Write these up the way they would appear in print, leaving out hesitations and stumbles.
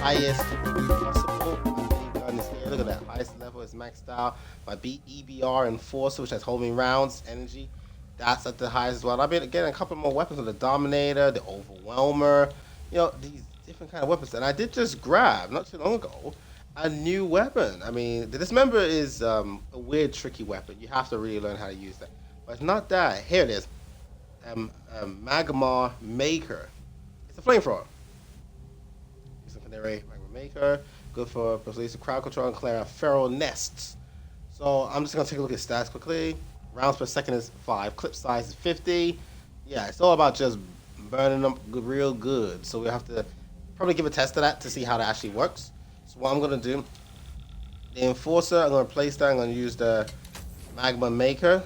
highest possible. My main gun is here. Look at that. Highest level is maxed out. My EBR Enforcer, which has homing rounds, energy. That's at the highest as well. I've been getting a couple more weapons of the Dominator, the Overwhelmer. You know, these different kind of weapons. And I did just grab, not too long ago, a new weapon. I mean, the Dismember is a weird, tricky weapon. You have to really learn how to use that. But it's not that. Here it is. Magma Maker. It's a flamethrower. It's a Canary Magma Maker. Good for persuasive crowd control and clear out feral nests. So I'm just going to take a look at stats quickly. Rounds per second is 5. Clip size is 50. Yeah, it's all about just burning them real good. So we have to probably give a test of that to see how that actually works. So what I'm going to do, the Enforcer, I'm going to place that. I'm going to use the Magma Maker.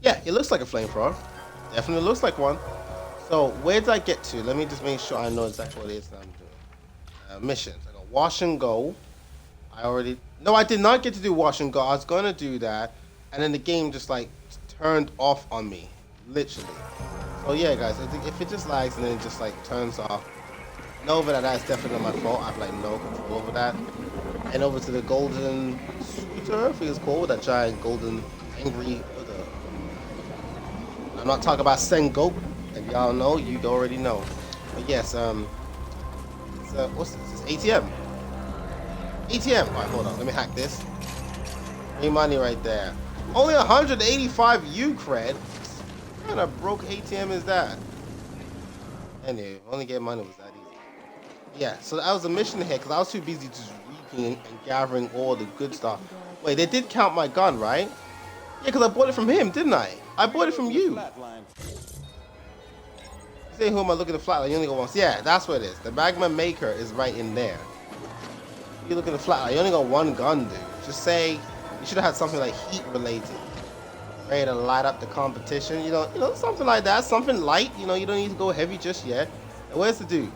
Yeah, it looks like a flamethrower. Definitely looks like one. So where did I get to? Let me just make sure I know exactly what it is that I'm doing. Missions. I got wash and go. No, I did not get to do wash and go. I was going to do that. And then the game just like turned off on me. Literally. So yeah, guys, if it just lags and then it just like turns off, know that that's definitely not my fault. I have like no control over that. And over to the golden scooter, I think it's called, that giant golden angry. I'm not talking about Sengoku. If y'all know, you already know. But yes, it's what's this? It's ATM. ATM. Alright, hold on. Let me hack this. Free money right there. Only 185 cred. What kind of broke ATM is that? Anyway, only get money was that easy. Yeah, so that was a mission here because I was too busy just reaping and gathering all the good stuff. Wait, they did count my gun, right? Yeah, because I bought it from him, didn't I? I bought it from you. You say, who am I looking at the flatline? You only go once. Yeah, that's what it is. The Magma Maker is right in there. You look at the flatline. You only got one gun, dude. Just say you should have had something like heat related, ready to light up the competition. You know, something like that. Something light. You know, you don't need to go heavy just yet. And where's the dude?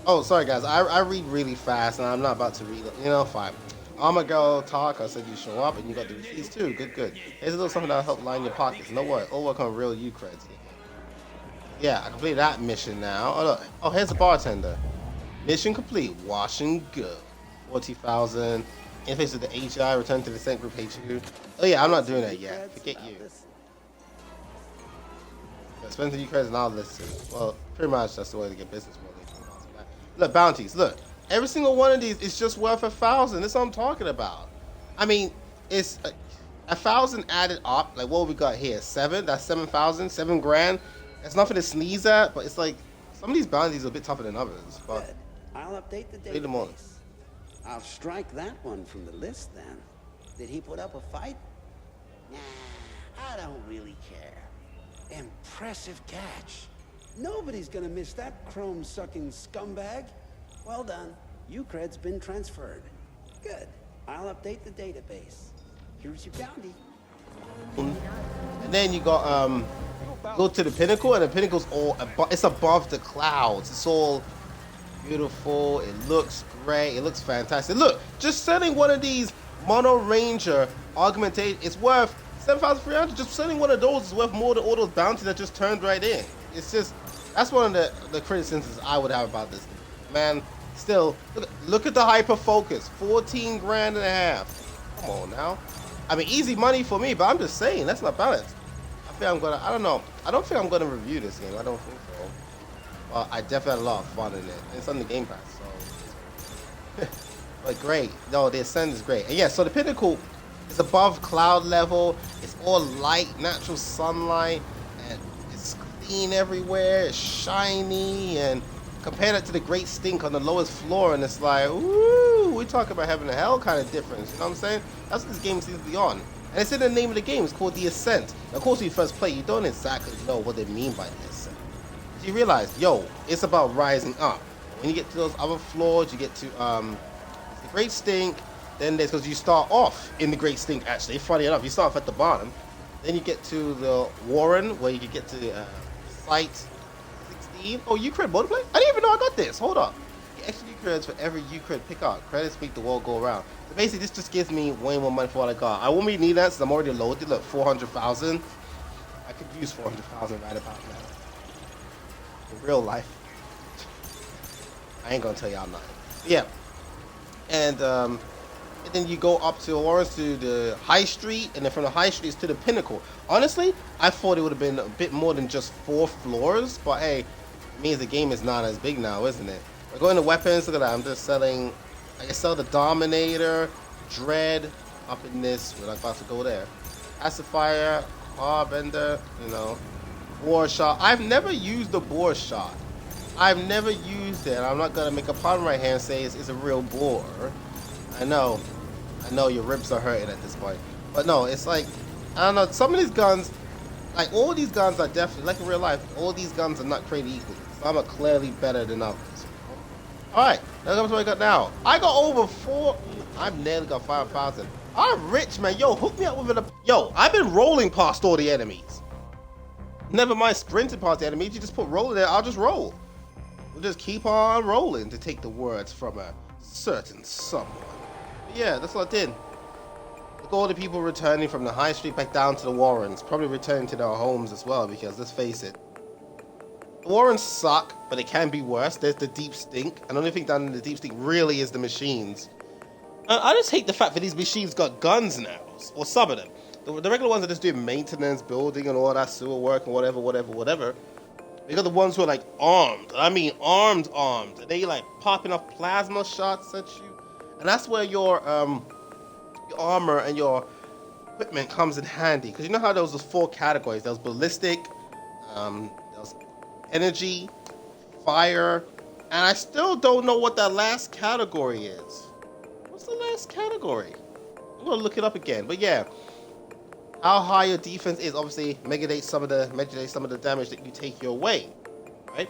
Oh, sorry guys. I read really fast, and I'm not about to read it. You know, fine. Armor girl talk. I said you show up, and you got the receipts too. Good. Here's a little something that'll help line your pockets. No worry. All work on real creds. Yeah, I completed that mission now. Oh look. Oh, here's the bartender. Mission complete. Wash and go. 40,000. Interface with the HI. Return to the Ascent group HQ. Oh yeah, I'm not doing that yet. Forget you. Spend the creds and I'll listen. Well, pretty much that's the way to get business money. Look, bounties. Look. Every single one of these is just worth 1,000. That's what I'm talking about. I mean, it's 1,000 added up. Like what we got here, 7. That's 7,000, 7 grand. It's nothing to sneeze at, but it's like some of these bounties are a bit tougher than others. But good. I'll update the database. I'll strike that one from the list then. Did he put up a fight? Nah, I don't really care. Impressive catch. Nobody's gonna miss that chrome-sucking scumbag. Well done. Cred's been transferred. Good. I'll update the database. Here's your bounty. And then you got go to the pinnacle, and the pinnacle's it's above the clouds. It's all beautiful. It looks great. It looks fantastic. Look, just selling one of these Mono Ranger augmented, it's worth 7,300. Just selling one of those is worth more than all those bounties that just turned right in. It's just that's one of the criticisms I would have about this, man. Still, look at the hyper focus. 14 grand and a half. Come on now. I mean, easy money for me, but I'm just saying that's not balanced. I don't know. I don't think I'm gonna review this game. I don't think so. Well, I definitely had a lot of fun in it. It's on the Game Pass, so. But great. No, the Ascent is great. And yeah, so the pinnacle is above cloud level. It's all light, natural sunlight, and it's clean everywhere. It's shiny, and compare that to the Great Stink on the lowest floor, and it's like, ooh, we talk about heaven and hell kind of difference. You know what I'm saying? That's what this game seems to be on. And it's in the name of the game. It's called The Ascent. Now, of course, when you first play, you don't exactly know what they mean by The Ascent. But you realize, yo, it's about rising up. When you get to those other floors, you get to the Great Stink. Then there's, because you start off in the Great Stink, actually. Funny enough, you start off at the bottom. Then you get to the Warren, where you can get to the Site 16. Oh, Cred multiplayer? I didn't even know I got this. Hold up. Get extra creds for every Cred pick up. Credits make the world go around. So basically, this just gives me way more money for what I got. I won't really need that since I'm already loaded. Look, 400,000. I could use 400,000 right about now. in real life. I ain't gonna tell y'all nothing. Yeah. And then you go up to Orange to the High Street, and then from the High Street to the Pinnacle. Honestly, I thought it would have been a bit more than just 4 floors, but hey, it means the game is not as big now, isn't it? We're going to weapons. Look at that. I'm just selling. I can sell the Dominator, Dread, up in this. We're not about to go there. Pacifier, Harbender, you know, Boar Shot. I've never used the Boar Shot. I've never used it. I'm not gonna make a pun right here and say it's a real boar. I know your ribs are hurting at this point, but no, it's like, I don't know, some of these guns, like all these guns are definitely, like in real life, all these guns are not created equally. Some are clearly better than others. Alright, that's what I got now. I got over 4, I've nearly got 5,000. I'm rich, man. Yo, hook me up with a, yo, I've been rolling past all the enemies. Never mind sprinting past the enemies, you just put roll in there, I'll just roll. We'll just keep on rolling, to take the words from a certain someone. But yeah, that's what I did. Look at all the people returning from the High Street back down to the Warrens. Probably returning to their homes as well, because let's face it, the Warrens suck, but it can be worse. There's the deep stink, and the only thing down in the deep stink really is the machines. I just hate the fact that these machines got guns now, or some of them. The regular ones are just doing maintenance, building, and all that sewer work, and whatever. You got the ones who are like armed. I mean armed. And they like popping off plasma shots at you. And that's where your armor and your equipment comes in handy. Because you know how there was those 4 categories. There was ballistic, there was energy, fire, and I still don't know what that last category is. What's the last category? I'm gonna look it up again. But yeah, how high your defense is obviously mitigates some of the damage that you take your way, right?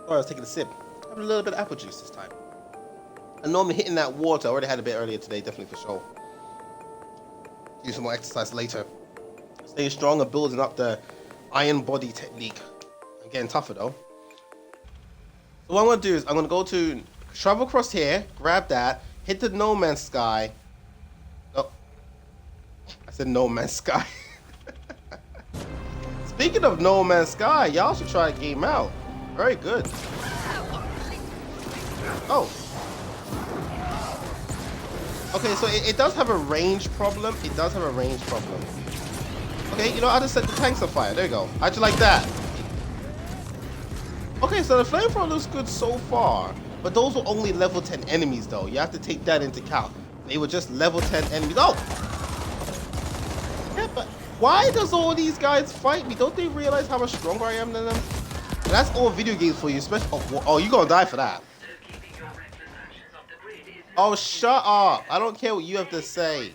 Oh, I was taking a sip. Having a little bit of apple juice this time. I know I'm hitting that water. I already had a bit earlier today, definitely for sure. Do some more exercise later. Staying strong and building up the iron body technique. I'm getting tougher though. So what I'm gonna do is I'm gonna go to travel across here, grab that, hit the No Man's Sky. Oh, I said No Man's Sky. Speaking of No Man's Sky, y'all should try a game out. Very good. Oh. Okay, so it does have a range problem. Okay, you know, I just set the tanks on fire. There you go. How'd you like that? Okay, so the flamethrower looks good so far. But those were only level 10 enemies, though. You have to take that into account. They were just level 10 enemies. Oh! Yeah, but why does all these guys fight me? Don't they realize how much stronger I am than them? And that's all video games for you, especially. Oh, you're gonna die for that. Oh, shut up. I don't care what you have to say.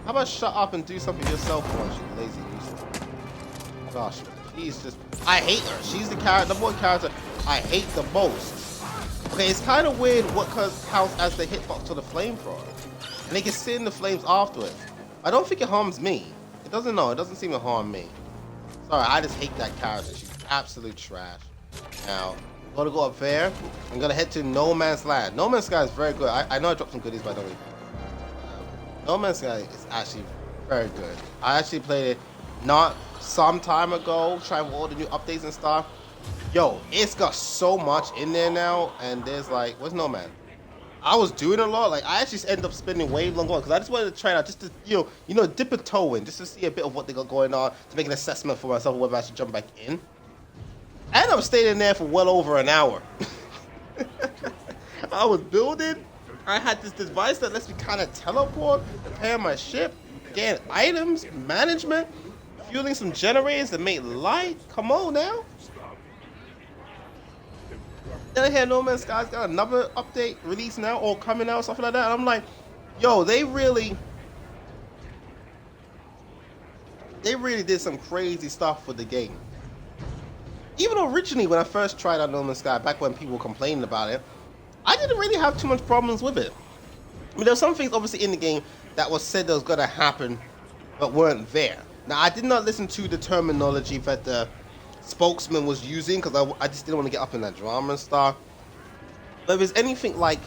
How about shut up and do something yourself once, you lazy loser. Gosh, she's just... I hate her. She's the number 1 character I hate the most. Okay, it's kind of weird what counts as the hitbox to the flamethrower. And they can sit in the flames afterwards. I don't think it harms me. It doesn't seem to harm me. Sorry, I just hate that character. She's absolute trash. Now, I'm gonna go up there. I'm gonna head to No Man's Land. No Man's Sky is very good. I know I dropped some goodies, by the way. No Man's Sky is actually very good. I actually played it not some time ago, trying with all the new updates and stuff. Yo, it's got so much in there now, and there's like, where's No Man? I was doing a lot. Like, I actually ended up spending way longer because I just wanted to try it out, just to, you know, dip a toe in, just to see a bit of what they got going on, to make an assessment for myself whether I should jump back in. And I'm staying in there for well over an hour. I was building. I had this device that lets me kind of teleport, repair my ship, get items, management, fueling some generators that make light. Come on now. Then I hear No Man's Sky's got another update release now, or coming out, something like that. And I'm like, yo, they really did some crazy stuff with the game. Even originally, when I first tried out No Man's Sky, back when people were complaining about it, I didn't really have too much problems with it. I mean, there were some things obviously in the game that was said that was gonna happen, but weren't there. Now, I did not listen to the terminology that the spokesman was using, because I just didn't want to get up in that drama and stuff. But if it's anything like,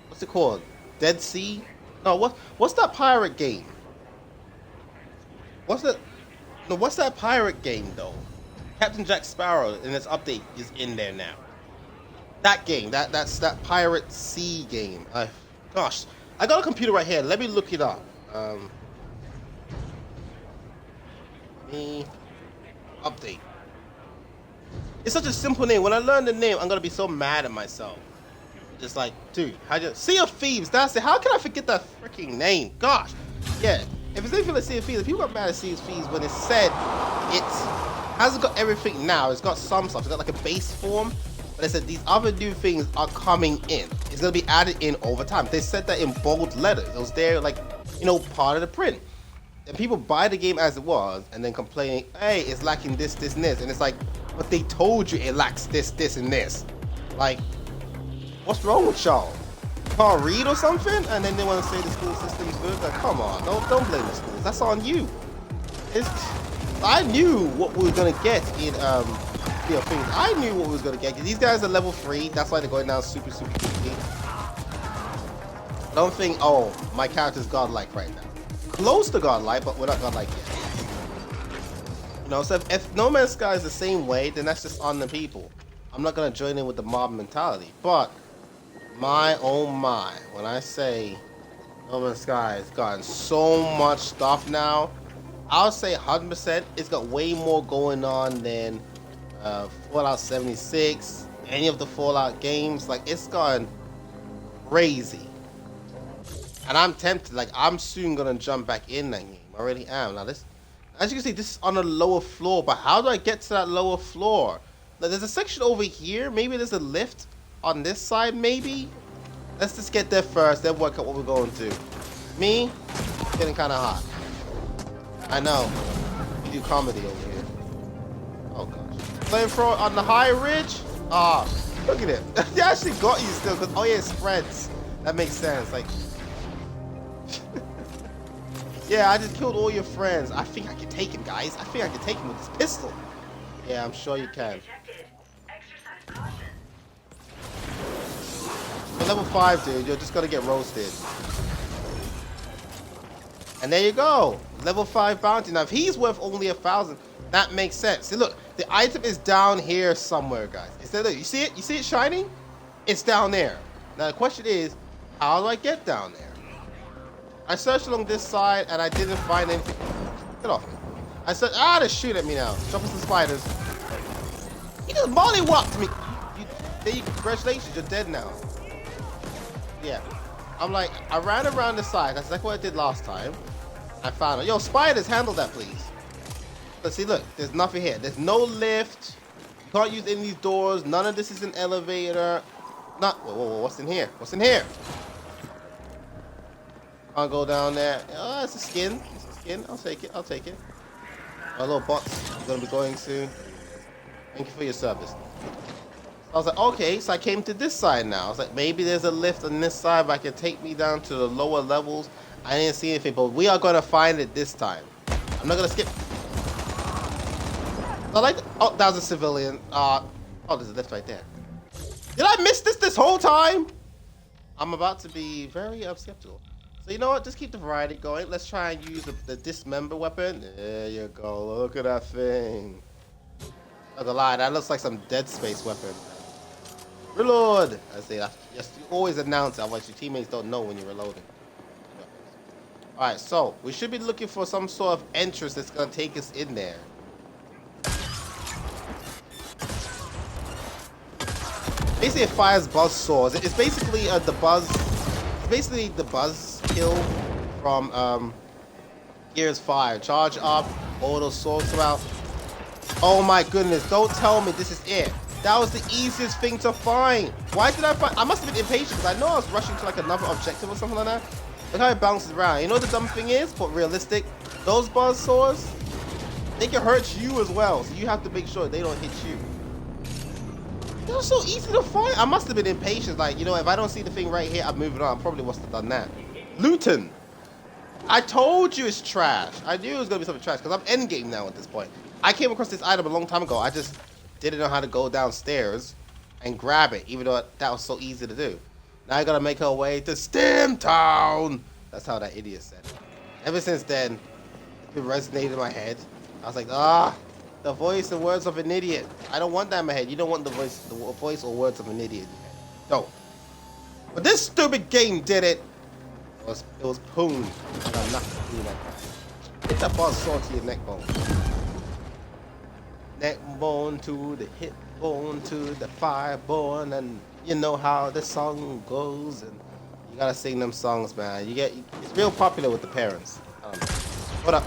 what's it called? Dead Sea? No, what's that pirate game? What's that? No, what's that pirate game though? Captain Jack Sparrow in its update is in there now. That game, that's that Pirate Sea game. Gosh, I got a computer right here. Let me look it up. Me update. It's such a simple name. When I learn the name, I'm gonna be so mad at myself. Just like, dude, how you Sea of Thieves? That's it. How can I forget that freaking name? Gosh, yeah. If it's anything like Sea of Thieves, people got mad at Sea of Thieves when it said it hasn't got everything now. It's got some stuff. It's got like a base form, but they said these other new things are coming in. It's gonna be added in over time. They said that in bold letters. It was there, like, you know, part of the print. And people buy the game as it was, and then complain, hey, it's lacking this, this, and this. And it's like, but they told you it lacks this, this, and this. Like, what's wrong with y'all? Can't read or something? And then they want to say the school system's good? Like, come on, don't blame the schools. That's on you. I knew what we were gonna get in Sea of Thieves. I knew what we was gonna get. These guys are level 3. That's why they're going down super, super quickly. I don't think, oh, my character's godlike right now. Close to godlike, but we're not godlike yet. You know, so if No Man's Sky is the same way, then that's just on the people. I'm not gonna join in with the mob mentality. But my oh my, when I say No Man's Sky has gotten so much stuff now, I'll say 100%. It's got way more going on than Fallout 76, any of the Fallout games. Like, it's gone crazy. And I'm tempted, like, I'm soon gonna jump back in that game. I already am. Now this, as you can see, this is on a lower floor, but how do I get to that lower floor? Now, there's a section over here. Maybe there's a lift on this side, maybe? Let's just get there first, then work out what we're going to do. Me, getting kind of hot. I know. We do comedy over here. Oh gosh. Flamethrower on the high ridge? Ah, look at it. They actually got you still, because, oh yeah, it spreads. That makes sense. Like, yeah, I just killed all your friends. I think I can take him, guys. I think I can take him with this pistol. Yeah, I'm sure you can. You're level 5, dude. You're just gonna get roasted. And there you go. Level 5 bounty. Now, if he's worth only 1,000, that makes sense. See, look, the item is down here somewhere, guys. Look, you see it? You see it shining? It's down there. Now, the question is, how do I get down there? I searched along this side, and I didn't find anything. Get off me. I said, they shoot at me now. Jumping some spiders. He just mollywopped me. Congratulations, you're dead now. Yeah. I'm like, I ran around the side. That's exactly what I did last time. I found it. Yo, spiders, handle that, please. But see, look, there's nothing here. There's no lift. You can't use any of these doors. None of this is an elevator. Whoa, what's in here? What's in here? Can't go down there. Oh, it's a skin. It's a skin. I'll take it. I'll take it. My little box is going to be going soon. Thank you for your service. I was like, okay, so I came to this side now. I was like, maybe there's a lift on this side that can take me down to the lower levels. I didn't see anything, but we are going to find it this time. I'm not going to skip. I like, oh, that was a civilian. Oh, there's a lift right there. Did I miss this whole time? I'm about to be very skeptical. So you know what? Just keep the variety going. Let's try and use the dismember weapon. There you go. Look at that thing. Not gonna lie, that looks like some Dead Space weapon. Reload! I say that. Yes, you always announce it, otherwise your teammates don't know when you're reloading. Alright, so we should be looking for some sort of entrance that's gonna take us in there. Basically, it fires buzz saws. It's basically the buzz. It's basically the buzz kill from Gears 5. Charge up, all those swords come out. Oh my goodness! Don't tell me this is it. That was the easiest thing to find. Why did I find? I must have been impatient because I know I was rushing to like another objective or something like that. Look how it bounces around. You know what the dumb thing is, but realistic. Those buzz saws, they can hurt you as well. So you have to make sure they don't hit you. It was so easy to find. I must have been impatient. Like, you know, if I don't see the thing right here, I'm moving on. I probably must have done that. Luton. I told you it's trash. I knew it was gonna be something trash because I'm endgame now at this point. I came across this item a long time ago. I just didn't know how to go downstairs and grab it, even though that was so easy to do. Now I gotta make our way to Stem Town. That's how that idiot said it. Ever since then, It resonated in my head. I was like, ah, the voice and words of an idiot. I don't want that in my head. You don't want the voice or words of an idiot. Don't. But this stupid game did it. It was poon. And I'm not doing that. Hit that buzz saw to your neck bone. Neck bone to the hip bone to the fire bone, and you know how the song goes. And you gotta sing them songs, man. It's real popular with the parents. What up?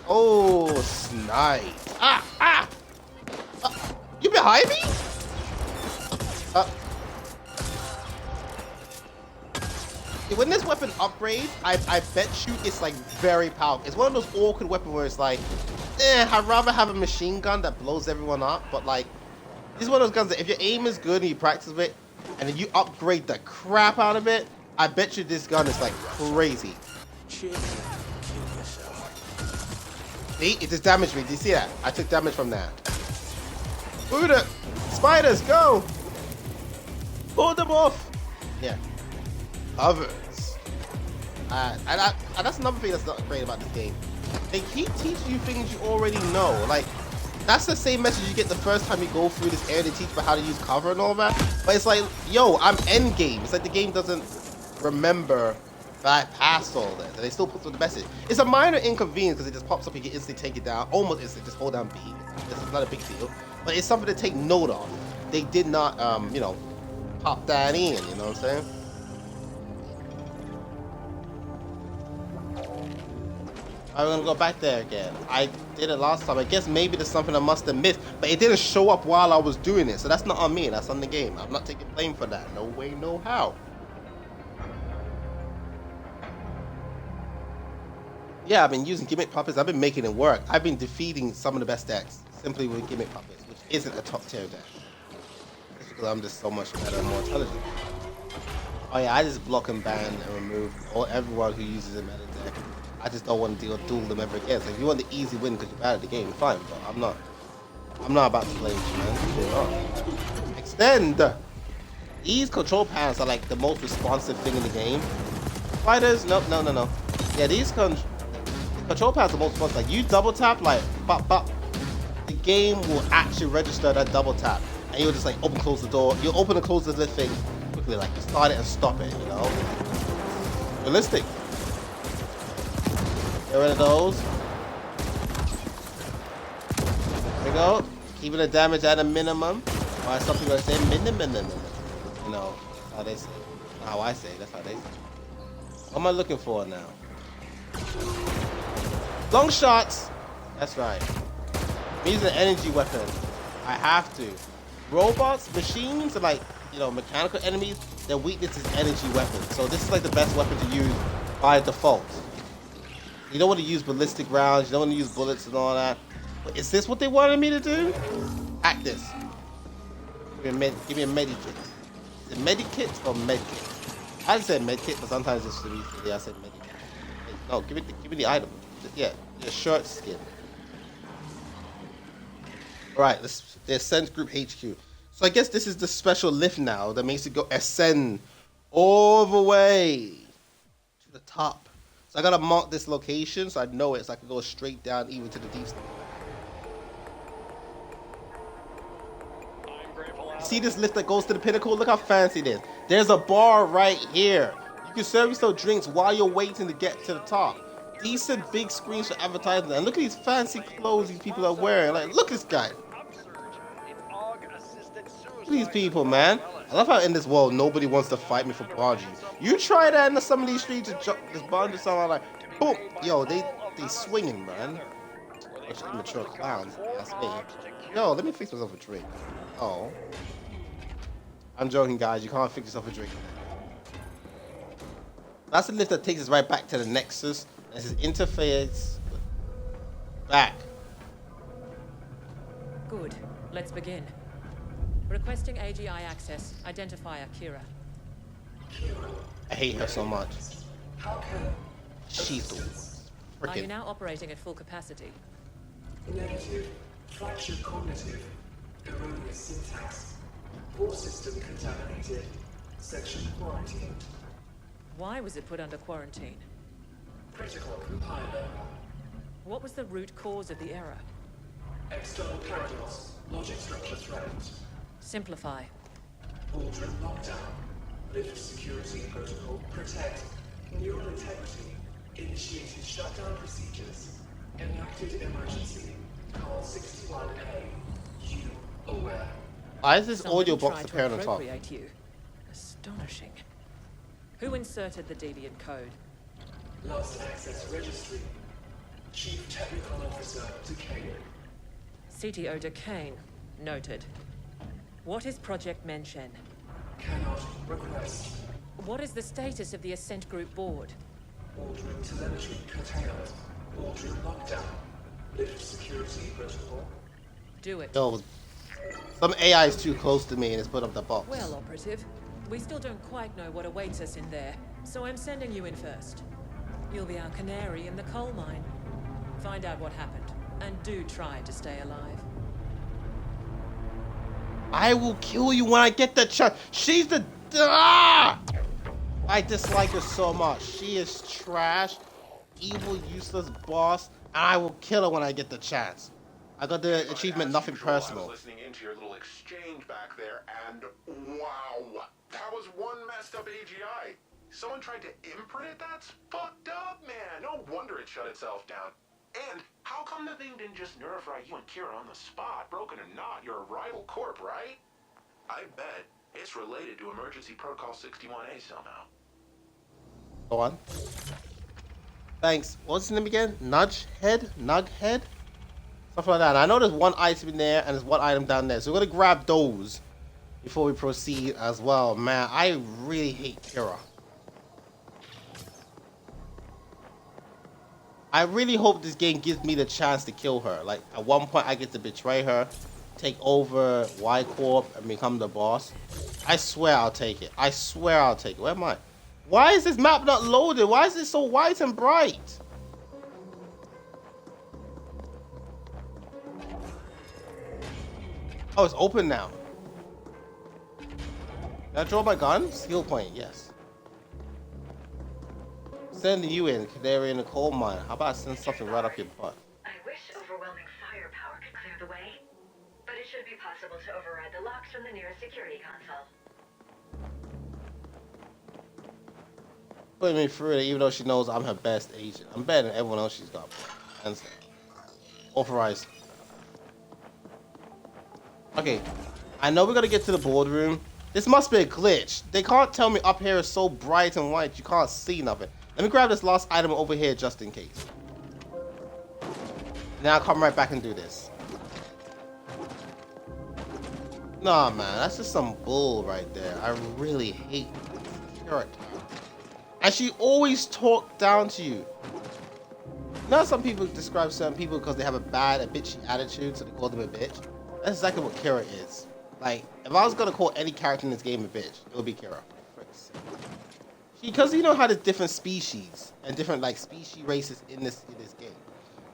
Oh, snipe! Ah! You behind me? When this weapon upgrades, I bet you it's like very powerful. It's one of those awkward weapons where it's like, I'd rather have a machine gun that blows everyone up. But like, this is one of those guns that if your aim is good and you practice with it, and then you upgrade the crap out of it, I bet you this gun is like crazy. See, it just damaged me. Do you see that? I took damage from that. Buddha! Spiders, go! Pull them off! Yeah. Others. And that's another thing that's not great about this game. They keep teaching you things you already know. Like, that's the same message you get the first time you go through this area. They teach about how to use cover and all that. But it's like, yo, I'm endgame. It's like the game doesn't remember that I passed all this. And they still put the message. It's a minor inconvenience because it just pops up and you can instantly take it down. Almost instantly, just hold down B. It's not a big deal. But it's something to take note of. They did not, you know, pop that in, you know what I'm saying? I'm gonna go back there again. I did it last time. I guess maybe there's something I must have missed, but it didn't show up while I was doing it. So that's not on me. That's on the game. I'm not taking blame for that. No way, no how. Yeah, I've been using gimmick puppets. I've been making it work. I've been defeating some of the best decks simply with gimmick puppets, which isn't a top tier deck. It's because I'm just so much better and more intelligent. Oh yeah, I just block and ban and remove everyone who uses a meta deck. I just don't want to duel them ever again. So if you want the easy win because you're bad at the game, fine. But I'm not about to play with you, man. Extend. These control panels are like the most responsive thing in the game. Fighters, no. Yeah, these control panels are the most responsive. Like you double tap, like bop bop. The game will actually register that double tap, and you'll just like open close the door. You'll open and close this little thing quickly, like you start it and stop it. You know, realistic. Get rid of those. There we go. Keeping the damage at a minimum. Or some people say minimum. You know, how they say. How I say. That's how they say. What am I looking for now? Long shots. That's right. I'm using an energy weapon. I have to. Robots, machines, are like, you know, mechanical enemies. Their weakness is energy weapons. So this is like the best weapon to use by default. You don't want to use ballistic rounds. You don't want to use bullets and all that. But is this what they wanted me to do? Hack this. Give me a medikit. Is it medikit or medkit? I said medkit, but sometimes it's to be silly. I said medikit. No, give me the item. Yeah, your shirt skin. All right, the Ascent Group HQ. So I guess this is the special lift now that makes it go ascend all the way to the top. So I gotta mark this location so I know it, so I can go straight down even to the deep state. See this lift that goes to the pinnacle? Look how fancy it is. There's a bar right here. You can serve yourself drinks while you're waiting to get to the top. Decent big screens for advertising. And look at these fancy clothes these people are wearing. Like, look at this guy. Look at these people, man. I love how in this world nobody wants to fight me for barging. You try that in some of these streets, just barge to someone like, boom, yo, they swinging, man. Such immature clowns. That's me. Yo, let me fix myself a drink. Oh, I'm joking, guys. You can't fix yourself a drink. That's the lift that takes us right back to the Nexus. This is interface back. Good. Let's begin. Requesting AGI access. Identifier Kira. I hate her so much. She's freaking. Are you now operating at full capacity? Negative. Fractured cognitive. Erroneous syntax. Core system contaminated. Section quarantined. Why was it put under quarantine? Critical compiler. What was the root cause of the error? External paradox. Logic structure threatened. Simplify. Boardroom lockdown. Lift security protocol. Protect. Neural integrity. Initiated shutdown procedures. Enacted emergency. Call 61A. You aware. Why is this Somebody audio box tried to appearing on top? appropriate you. Astonishing. Who inserted the deviant code? Last access registry. Chief Technical Officer Decay. CTO Decane. Noted. What is Project Mention? Cannot request. What is the status of the Ascent Group board? Boardroom telemetry curtailed. Boardroom lockdown. Lift security protocol. Do it. Yo, some AI is too close to me and it's put up the box. Well, Operative, we still don't quite know what awaits us in there, so I'm sending you in first. You'll be our canary in the coal mine. Find out what happened, and do try to stay alive. I will kill you when I get the chance. She's the... Ah! I dislike her so much. She is trash, evil, useless boss, and I will kill her when I get the chance. I got the achievement, nothing I personal. was listening into your little exchange back there, and wow, that was one messed up AGI. Someone tried to imprint it? That's fucked up, man. No wonder it shut itself down. And how come the thing didn't just nerfry you and Kira on the spot? Broken or not, you're a rival corp, right? I bet it's related to Emergency Protocol 61A somehow. Go on. Thanks. What's his name again? Nughead? Nughead? Stuff like that. And I know there's one item in there and there's one item down there. So we're going to grab those before we proceed as well. Man, I really hate Kira. I really hope this game gives me the chance to kill her. Like, at one point I get to betray her, take over Y Corp, and become the boss. I swear I'll take it. I swear I'll take it. Where am I? Why is this map not loaded? Why is it so white and bright? Oh, it's open now. Can I draw my gun? Skill point, yes. Sending you in, canary in the coal mine. How about I send something right up your butt? I wish overwhelming firepower could clear the way, but it should be possible to override the locks from the nearest security console. Putting me through it, even though she knows I'm her best agent. I'm better than everyone else she's got. Hands down. Authorized. Okay, I know we're gonna get to the boardroom. This must be a glitch. They can't tell me up here is so bright and white you can't see nothing. Let me grab this last item over here just in case. Then I'll come right back and do this. Nah, man, that's just some bull right there. I really hate this character. And she always talked down to you. You know how some people describe certain people because they have a bitchy attitude, so they call them a bitch? That's exactly what Kira is. Like, if I was gonna call any character in this game a bitch, it would be Kira. Because you know how there's different species and different like species races in this game.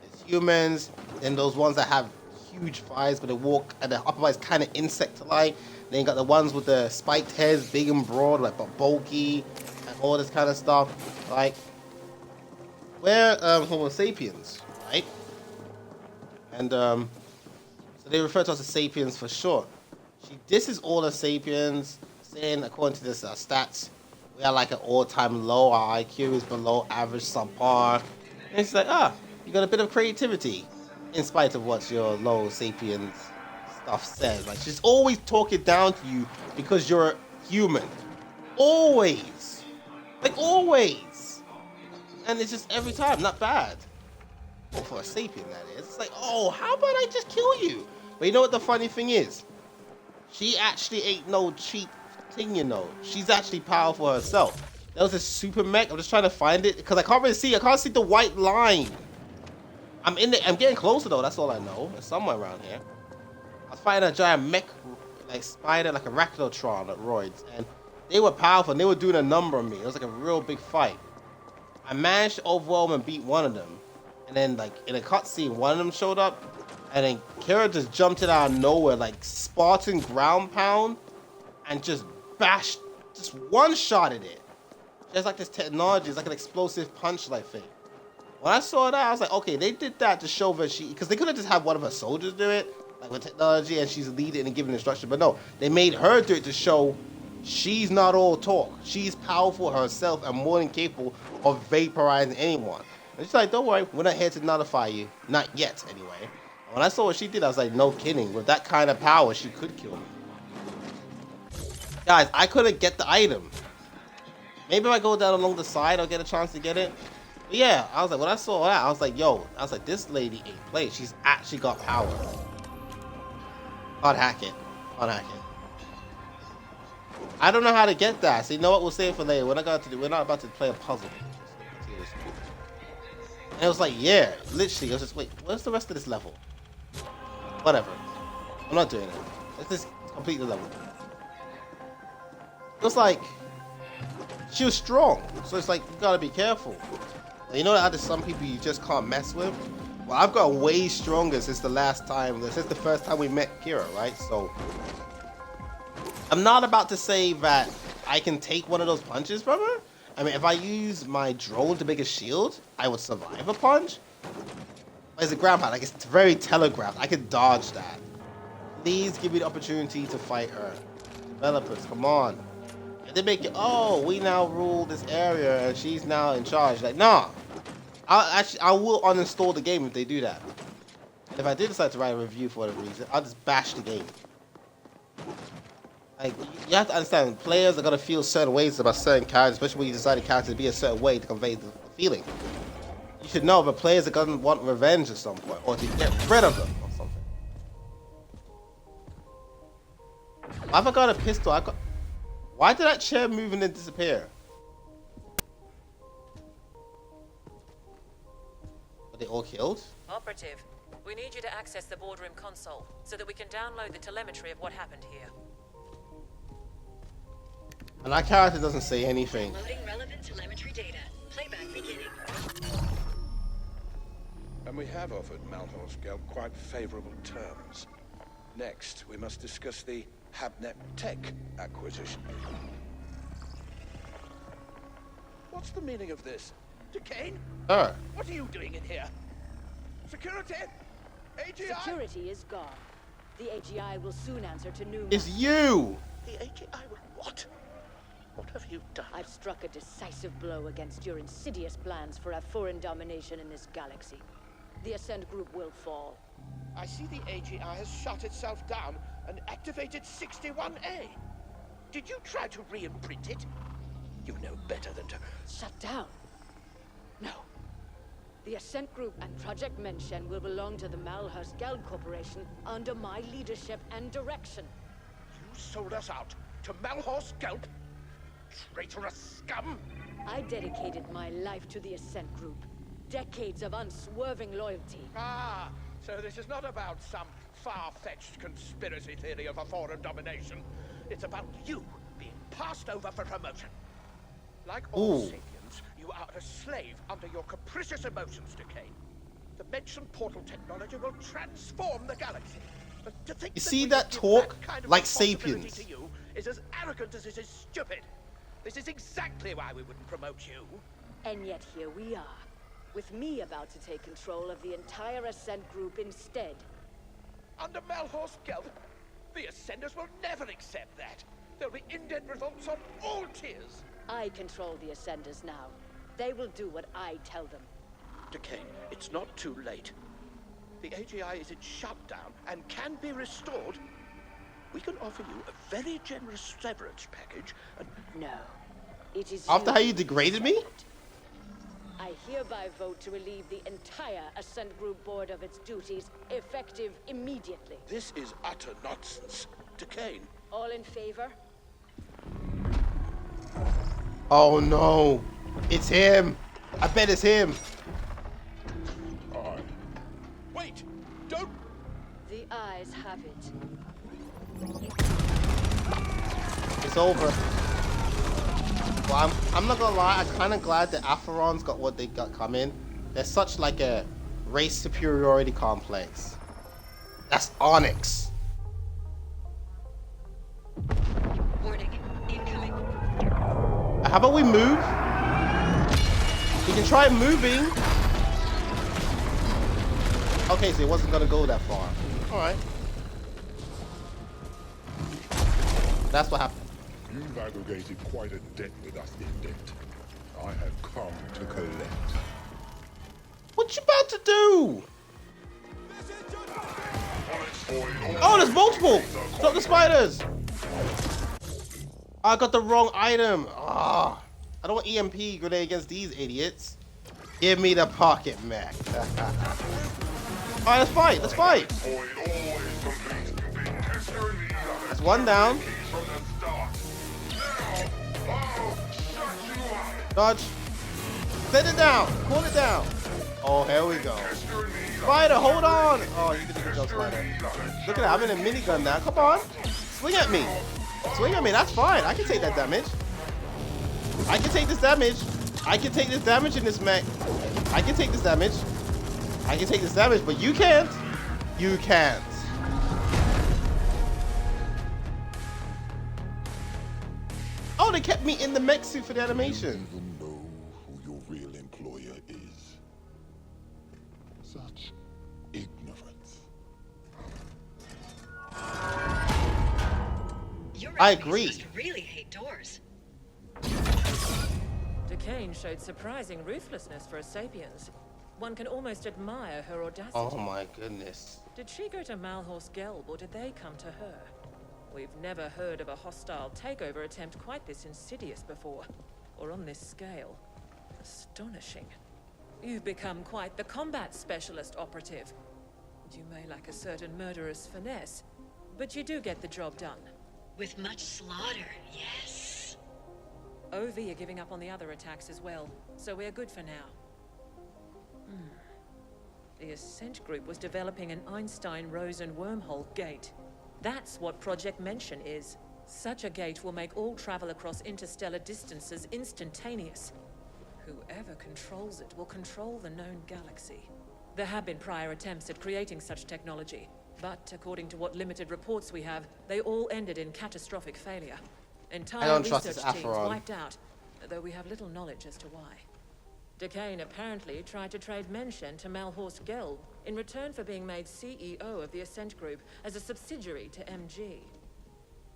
There's humans, and those ones that have huge thighs but they walk and their upper body is kind of insect-like. Then you got the ones with the spiked heads, big and broad, like but bulky, and all this kind of stuff. Like we're Homo sapiens, right? And so they refer to us as sapiens for short. She disses all the sapiens, saying according to this stats, we are like an all-time low. Our IQ is below average, subpar. And it's like, you got a bit of creativity, in spite of what your low sapiens stuff says. Like she's always talking down to you because you're human, always, like always. And it's just every time, not bad. Well, for a sapien, that is. It's like, oh, how about I just kill you? But you know what the funny thing is? She actually ain't no cheap thing, you know. She's actually powerful herself. There was a super mech. I'm just trying to find it because I can't really see. I can't see the white line. I'm in it. I'm getting closer though. That's all I know. It's somewhere around here. I was fighting a giant mech, like spider, like a Rakotron at Roids, and they were powerful. And they were doing a number on me. It was like a real big fight. I managed to overwhelm and beat one of them, and then like in a cutscene, one of them showed up. And then Kira just jumped it out of nowhere, like Spartan ground pound, and just bashed, just one-shotted it. She has like this technology, it's like an explosive punch-like thing. When I saw that, I was like, okay, they did that to show that because they could have just had one of her soldiers do it, like with technology, and she's leading and giving instruction. But no, they made her do it to show she's not all talk. She's powerful herself and more than capable of vaporizing anyone. And she's like, don't worry, we're not here to nullify you. Not yet, anyway. And when I saw what she did, I was like, no kidding. With that kind of power, she could kill me. Guys, I couldn't get the item. Maybe if I go down along the side, I'll get a chance to get it. But yeah, I was like, when I saw that, I was like, yo, I was like, this lady ain't played. She's actually got power. Can't hack it. Can't hack it. I don't know how to get that. So you know what? We'll save it for later. We're not about to play a puzzle. And it was like, yeah, literally. I was just, wait, where's the rest of this level? Whatever. I'm not doing it. Let's just complete the level. It was like, she was strong. So it's like, you gotta be careful. And you know how there's some people you just can't mess with? Well, I've got way stronger since the first time we met Kira, right? So, I'm not about to say that I can take one of those punches from her. I mean, if I use my drone to make a shield, I would survive a punch. But it's a ground pound, like it's very telegraphed. I could dodge that. Please give me the opportunity to fight her. Developers, come on. If they make it, oh, we now rule this area and she's now in charge. Like, nah. I will uninstall the game if they do that. And if I did decide to write a review for whatever reason, I'll just bash the game. Like, you have to understand, players are going to feel certain ways about certain characters, especially when you decide a character to be a certain way to convey the feeling. You should know that players are going to want revenge at some point, or to get rid of them, or something. Why have I got a pistol? Why did that chair move and then disappear? Are they all killed? Operative, we need you to access the boardroom console so that we can download the telemetry of what happened here. And that character doesn't say anything. Loading relevant telemetry data. Playback beginning. And we have offered Malhor's Gelb quite favorable terms. Next, we must discuss the Habnet Tech acquisition. What's the meaning of this? Decane? What are you doing in here? Security? AGI? Security is gone. The AGI will soon answer to new... It's you! The AGI will what? What have you done? I've struck a decisive blow against your insidious plans for a foreign domination in this galaxy. The Ascent group will fall. I see the AGI has shut itself down and activated 61A. Did you try to re-imprint it? You know better than to... Shut down? No. The Ascent group and Project Menshen will belong to the Malhor's Gelb Corporation under my leadership and direction. You sold us out to Malhor's Gelb? Traitorous scum! I dedicated my life to the Ascent group. Decades of unswerving loyalty. Ah, so this is not about some far-fetched conspiracy theory of a foreign domination. It's about you being passed over for promotion. Like all sapiens, you are a slave under your capricious emotions, Decane. The mentioned portal technology will transform the galaxy. But to think you see that talk? Kind of like sapiens. To you is as arrogant as it is stupid. This is exactly why we wouldn't promote you. And yet here we are, with me about to take control of the entire Ascent group instead. Under Malhor's Gelb, the Ascenders will never accept that. There'll be indent revolts on all tiers. I control the Ascenders now. They will do what I tell them. Decane, it's not too late. The AGI is in shutdown and can be restored. We can offer you a very generous severance package and... No. It is after how you degraded me? I hereby vote to relieve the entire Ascent Group board of its duties, effective immediately. This is utter nonsense. Decane. All in favor? Oh no. It's him. I bet it's him. Wait! Don't... The eyes have it. It's over. Well, I'm not gonna lie, I'm kind of glad that Acheron's got what they got coming. There's such like a race superiority complex. That's Onyx. Warning. Incoming. How about we move? We can try moving. Okay, so it wasn't gonna go that far. All right. That's what happened. You've aggregated quite a debt with us, Indent. I have come to collect. What you about to do? Oh, there's multiple! Stop the spiders! I got the wrong item. Ah, I don't want EMP grenade against these idiots. Give me the pocket mech. Alright, let's fight. Let's fight. That's one down. Dodge. Set it down. Pull it down. Oh, here we go. Spider, hold on. Oh, you did a good job, Spider. Look at that. I'm in a minigun now. Come on. Swing at me. Swing at me. That's fine. I can take that damage. I can take this damage. I can take this damage in this mech. I can take this damage. I can take this damage, but you can't. You can't. Oh, they kept me in the mech suit for the animation. You even know who your real employer is. Such ignorance. I agree. Must really hate doors. Decane showed surprising ruthlessness for a sapiens. One can almost admire her audacity. Oh my goodness. Did she go to Malhorst Gelb, or did they come to her? We've never heard of a hostile takeover attempt quite this insidious before, or on this scale. Astonishing. You've become quite the combat specialist operative. You may lack a certain murderous finesse, but you do get the job done. With much slaughter, yes. OV are giving up on the other attacks as well, so we're good for now. The Ascent group was developing an Einstein-Rosen wormhole gate. That's what Project Mention is. Such a gate will make all travel across interstellar distances instantaneous. Whoever controls it will control the known galaxy. There have been prior attempts at creating such technology, but according to what limited reports we have, they all ended in catastrophic failure. Entire research teams wiped out, though we have little knowledge as to why. Decane apparently tried to trade Mention to Malhorst Gelb in return for being made CEO of the Ascent Group as a subsidiary to MG.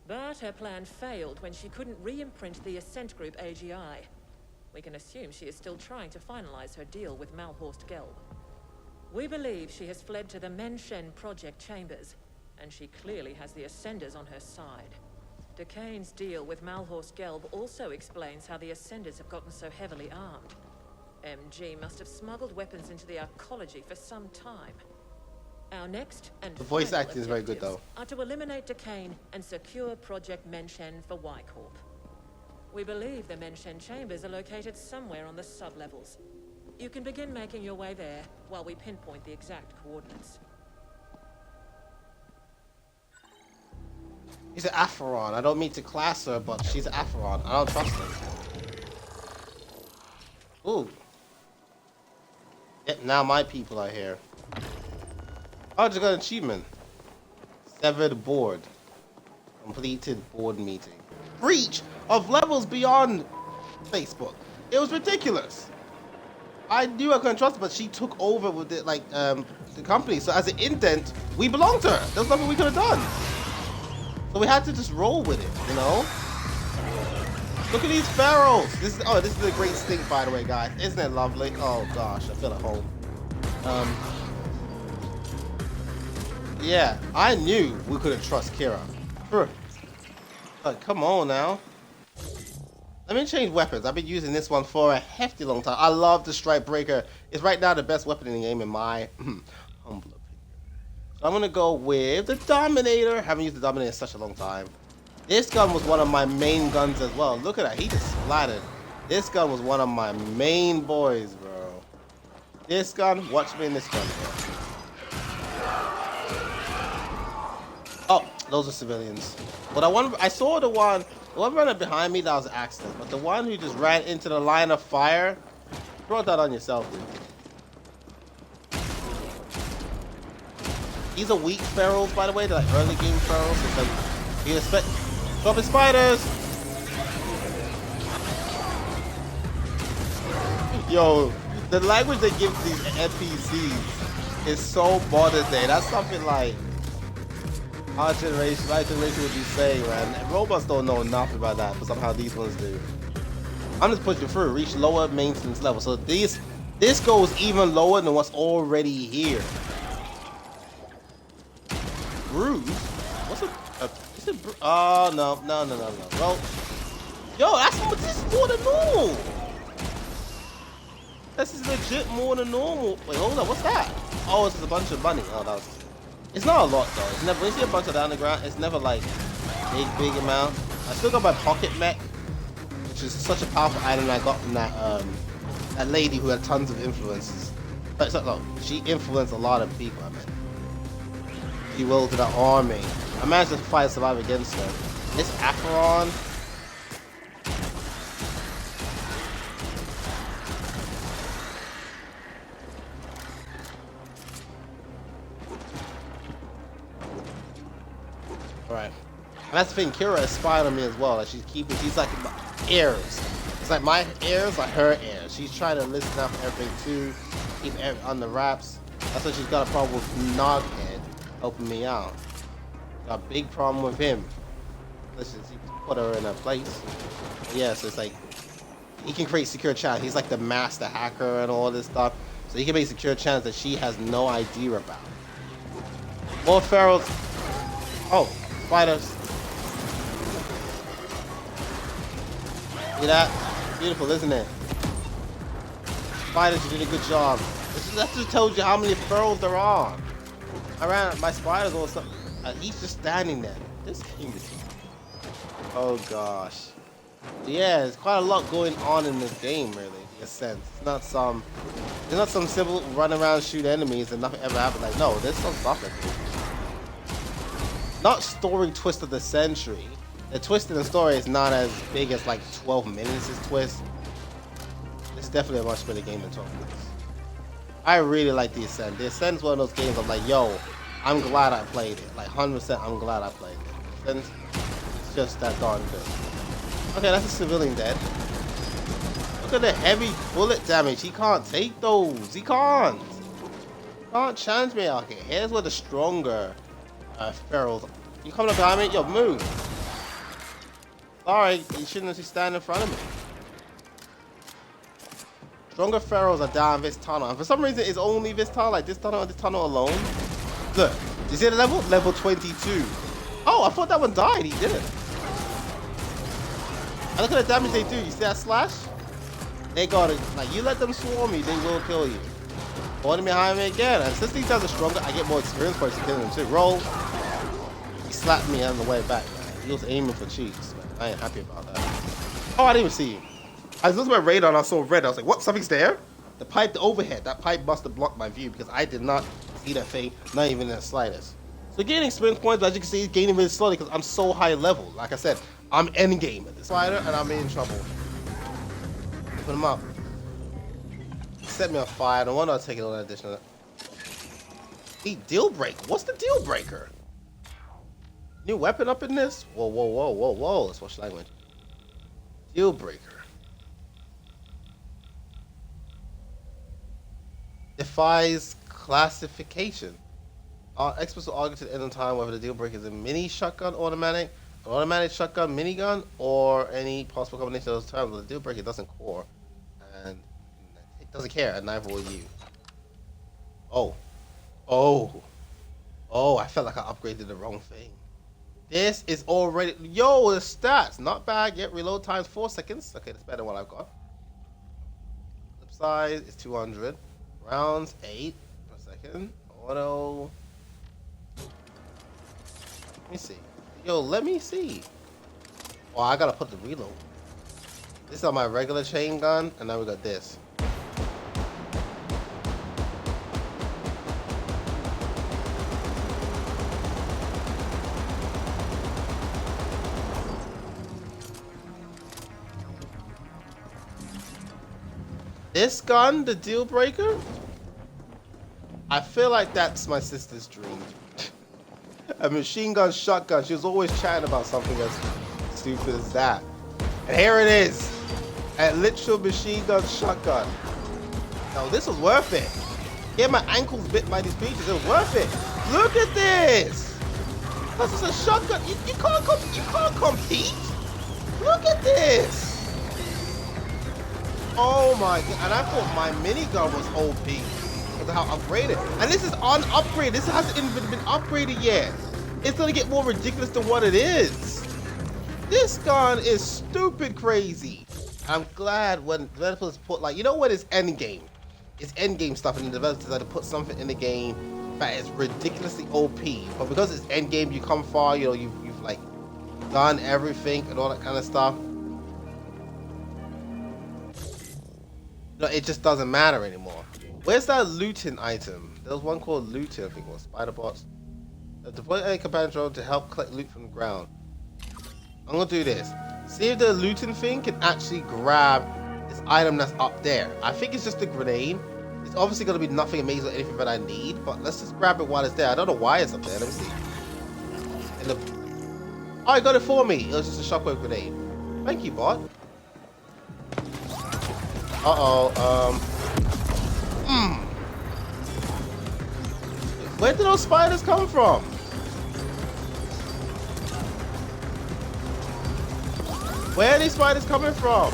But her plan failed when she couldn't re-imprint the Ascent Group AGI. We can assume she is still trying to finalize her deal with Malhorst Gelb. We believe she has fled to the Mention project chambers, and she clearly has the Ascenders on her side. Decane's deal with Malhorst Gelb also explains how the Ascenders have gotten so heavily armed. MG must have smuggled weapons into the arcology for some time. Our next and the voice final acting is very good, though. Are to eliminate Decane and secure Project Mention for Y-Corp. We believe the Mention chambers are located somewhere on the sub-levels. You can begin making your way there while we pinpoint the exact coordinates. She's an Acheron. I don't mean to class her, but she's an Acheron. I don't trust her. Ooh. Yep, now my people are here. I just got an achievement. Severed board. Completed board meeting. Breach of levels beyond Facebook. It was ridiculous. I knew I couldn't trust her, but she took over with it, like, the company. So as an indent, we belonged to her. There's nothing we could have done. So we had to just roll with it, you know? Look at these pharaohs. This is a great stink, by the way, guys. Isn't it lovely? Oh gosh, I feel at home. Yeah, I knew we couldn't trust Kira. Come on now. Let me change weapons. I've been using this one for a hefty long time. I love the Strike Breaker. It's right now the best weapon in the game in my humble opinion. So I'm gonna go with the Dominator. Haven't used the Dominator in such a long time. This gun was one of my main guns as well. Look at that, he just splattered. This gun was one of my main boys, bro. This gun, watch me in this gun, bro. Oh, those are civilians. But I saw the one running behind me, that was an accident. But the one who just ran into the line of fire, brought that on yourself, dude. These are weak pharaohs, by the way. They're like early game pharaohs. Because you expect dropping spiders. Yo, the language they give to these NPCs is so modern day. That's something like our generation, my generation would be saying, man. Robots don't know nothing about that, but somehow these ones do. I'm just pushing through, reach lower maintenance level. So this goes even lower than what's already here. Bruise? What's is it oh, no. Well, yo, this is more than normal. This is legit more than normal. Wait, hold on, what's that? Oh, it's just a bunch of money. Oh, that was... It's not a lot, though. It's never... When you see a bunch of that on the ground, it's never, like, big amount. I still got my pocket mech, which is such a powerful item I got from that lady who had tons of influences. But, no, she influenced a lot of people, I mean. She wielded an army. I managed to fight and survive against her. This Acheron... Alright. And that's the thing, Kira is spying on me as well. Like she's like my heirs. It's like my heirs are her heirs. She's trying to listen out for everything too, keep everything on the wraps. That's why she's got a problem with Noghead helping me out. Got a big problem with him. Listen, he put her in a place. Yeah, so it's like he can create secure channels. He's like the master hacker and all this stuff. So he can make secure channels that she has no idea about. More pharaohs. Oh. Spiders. See that? Beautiful, isn't it? Spiders, you did a good job. That just tells you how many furrows there are. I ran my spiders or something. He's just standing there. This game is... Oh gosh. Yeah, there's quite a lot going on in this game, really. In a sense, it's not some simple run around, shoot enemies, and nothing ever happens. Like, no, there's some stuff that goes on. Not story twist of the century. The twist in the story is not as big as like 12 minutes is twist. It's definitely a much better game than 12 minutes. I really like the Ascent. The Ascent is one of those games I'm like, yo, I'm glad I played it. Like 100% I'm glad I played it. Ascent, it's just that darn good. Okay, that's a civilian dead. Look at the heavy bullet damage. He can't take those. He can't. Can't challenge me out here. Here's where the stronger pharaohs. You coming up behind me? Yo, move. Sorry, you shouldn't actually stand in front of me. Stronger pharaohs are down this tunnel. And for some reason, it's only this tunnel, like this tunnel and this tunnel alone. Look, you see the level? Level 22. Oh, I thought that one died. He didn't. And look at the damage they do. You see that slash? They got it. Like, you let them swarm me, they will kill you. Holding behind me again. And since these guys are stronger, I get more experience points to kill them too. Roll. He slapped me on the way back, man. He was aiming for cheeks, man. I ain't happy about that. Oh, I didn't even see you. I was looking at my radar and I saw red. I was like, what? Something's there? The pipe, the overhead. That pipe must have blocked my view because I did not see that thing, not even in the slightest. So gaining experience points, but as you can see, it's gaining really slowly because I'm so high level. Like I said, I'm endgame at this spider and I'm in trouble. Put him up. Set me on fire. No wonder I'll take it on additional. Hey, deal breaker. What's the deal breaker? New weapon up in this? Whoa, whoa, whoa, whoa, whoa. Let's watch language. Deal breaker. Defies classification. Experts will argue to the end of time whether the deal breaker is a mini shotgun, automatic, an automatic shotgun, minigun, or any possible combination of those terms. But the deal breaker doesn't core, and it doesn't care, and neither will you. Oh. Oh. Oh, I felt like I upgraded the wrong thing. This is already... Yo, the stats. Not bad. Yet reload times 4 seconds. Okay, that's better than what I've got. Clip size is 200. Rounds 8 per second. Auto. Let me see. Yo, let me see. Oh, I gotta put the reload. This is on my regular chain gun, and now we got this. This gun, the deal breaker? I feel like that's my sister's dream. A machine gun shotgun. She was always chatting about something as stupid as that. And here it is. A literal machine gun shotgun. No, this was worth it. Get my ankles bit by these creatures. It's worth it. Look at this. This is a shotgun. You can't compete. Look at this. Oh my god. And I thought my minigun was OP because of how upgraded. And this is unupgraded. This hasn't even been upgraded yet. It's gonna get more ridiculous than what it is. This gun is stupid crazy. I'm glad when developers put, like, you know what is endgame? It's endgame stuff, and the developers decided to put something in the game that is ridiculously OP. But because it's endgame, you come far, you know, you've like done everything and all that kind of stuff. No, it just doesn't matter anymore. Where's that looting item? There was one called looting, I think it was spider bots. Deploy a companion drone to help collect loot from the ground. I'm gonna do this. See if the looting thing can actually grab this item that's up there. I think it's just a grenade. It's obviously gonna be nothing amazing or anything that I need, but let's just grab it while it's there. I don't know why it's up there. Let me see. Oh, I got it for me. It was just a shockwave grenade. Thank you, bot. Where did those spiders come from? Where are these spiders coming from?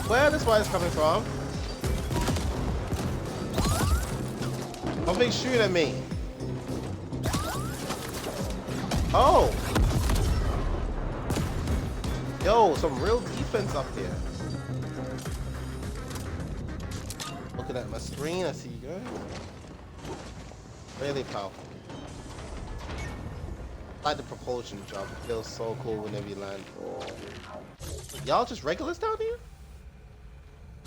Where are the spiders coming from? Something's shooting at me. Oh. Yo, some real defense up here. Looking at my screen, I see you guys. Really powerful. I like the propulsion jump. It feels so cool whenever you land. Y'all just regulars down here?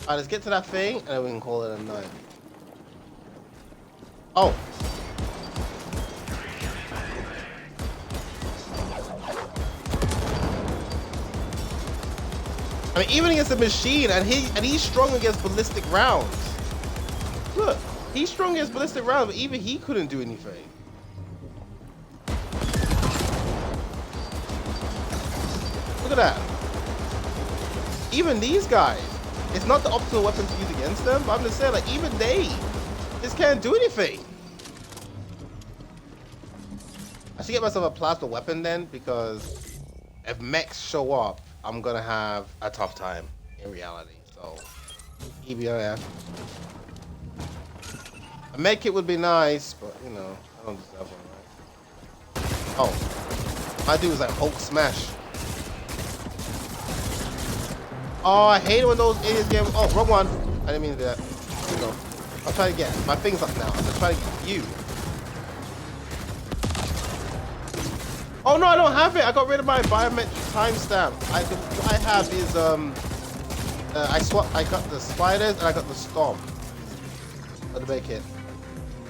Alright, let's get to that thing and then we can call it a night. Oh. I mean, even against a machine, and he's strong against ballistic rounds. Look, he's strong against ballistic rounds, but even he couldn't do anything. Look at that. Even these guys, it's not the optimal weapon to use against them, but I'm just saying, like, even they just can't do anything. I should get myself a plasma weapon then, because if mechs show up, I'm gonna have a tough time in reality. So, EBIF. A med kit would be nice, but you know, I don't deserve one, right? Oh, my dude was like Hulk smash. Oh, I hate it when those idiots get. Oh, wrong one. I didn't mean to do that. Here we go. I'll try to get my thing's up now. I'm gonna try to get you. Oh no, I don't have it. I got rid of my biometric timestamp. What I have is I got the spiders and I got the storm. For the make it.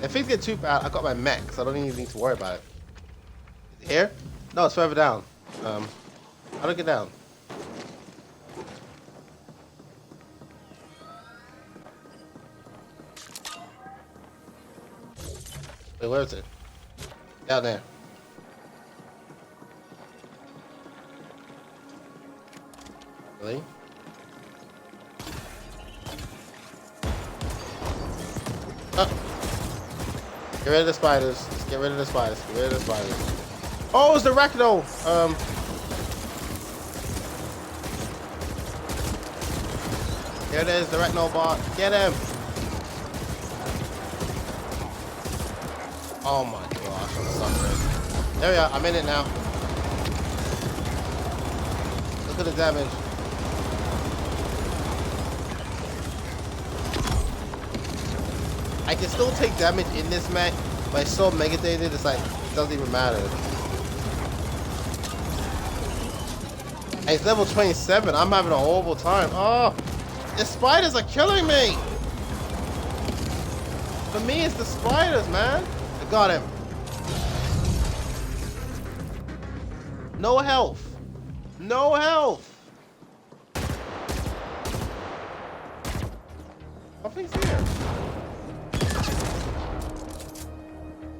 If things get too bad, I got my mech, so I don't even need to worry about it. Is it here? No, it's further down. How do I get down? Wait, where is it? Down there. Really? Get rid of the spiders. Just get rid of the spiders. Get rid of the spiders. Oh, it's the Arachno. There it is, the Arachno bot. Get him. Oh my gosh, I'm suffering. There we are. I'm in it now. Look at the damage. I can still take damage in this mech, but it's so megadated, it's like, it doesn't even matter. And it's level 27, I'm having a horrible time. Oh, the spiders are killing me! For me, it's the spiders, man. I got him. No health. No health. Nothing's here.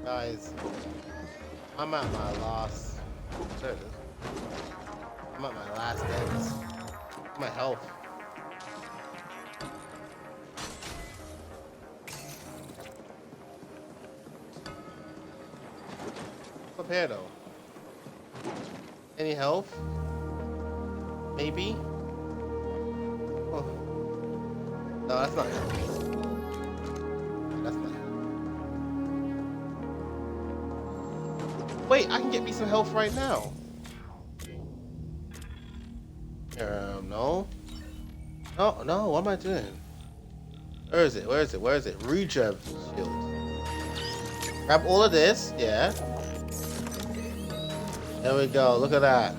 Guys, I'm at my last. There it is. I'm at my last ends. My health. up here though? Any health? Maybe? Oh. No, that's not health. That's not health. Wait, I can get me some health right now. No. No, no, what am I doing? Where is it? Where is it? Where is it? Regen shield. Grab all of this, yeah. There we go, look at that.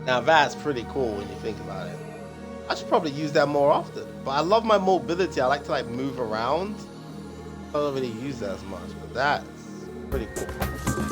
Now that's pretty cool when you think about it. I should probably use that more often. But I love my mobility. I like to like move around. I don't really use that as much, but that's pretty cool.